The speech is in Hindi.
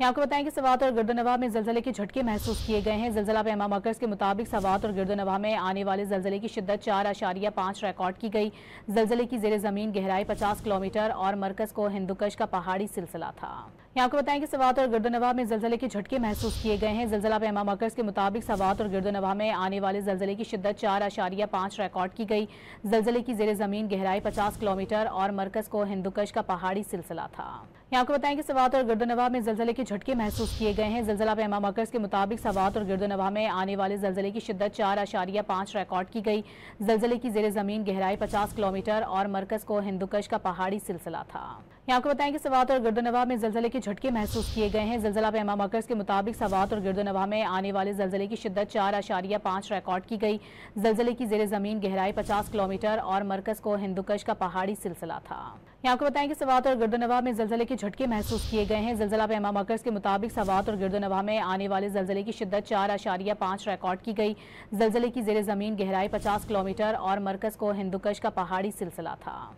यहाँ आपको बताएं कि सवात और गिरदोनवाह में जलजले के झटके महसूस किए गए हैं। जलजला पैमा मरकज के मुताबिक सवात और गिरदोनवाह में आने वाले जलजले की शिद्दत 4.5 रिकॉर्ड की गई। जलजले की जेर जमीन गहराई 50 किलोमीटर और मरकज को हिंदुकश का पहाड़ी सिलसिला था। यहाँ आपको बताएं कि सवात और गिरदोनवाह में जलजले के झटके महसूस किए गए हैं। जलजला पैमा मरकज के मुताबिक सवात और गिरदोनवाह में आने वाले जलजले की शिद्दत 4.5 रिकॉर्ड की गई। जलजले की जेर जमीन गहराई 50 किलोमीटर और मरकज को हिंदुकश का पहाड़ी सिलसिला था। यहाँ आपको बताएं कि सवात और गिरदोनवाह में जलजले के झटके महसूस किए गए हैं। जलजला पैमा मरकज के मुताबिक सवात और गिरदोनवाह में आने वाले जलजले की शिद्दत 4.5 रिकॉर्ड की गई। जलजले की जेर जमीन गहराई 50 किलोमीटर और मरकज को हिंदुकश का पहाड़ी सिलसिला था। यहाँ आपको बताएं कि सवात और गिरदोनवाह में जलजले के झटके महसूस किए गए हैं। जलजला पैमा मरकज के मुताबिक सवात और गिरदोनवाह में आने वाले जलजले की शिद्दत 4.5 रिकॉर्ड की गई। जलजले की जेर जमीन गहराई 50 किलोमीटर और मरकज को हिंदुकश का पहाड़ी सिलसिला था। यहाँ आपको बताएं कि सवात और गिरदोनवाह में जलजले के झटके महसूस किए गए हैं। जलजला पैमा मरकज के मुताबिक सवात और गिरदोनवाह में आने वाले जलजले की शिद्दत 4.5 रिकॉर्ड की गई। जलजले की जेर जमीन गहराई 50 किलोमीटर और मरकज को हिंदुकश का पहाड़ी सिलसिला था।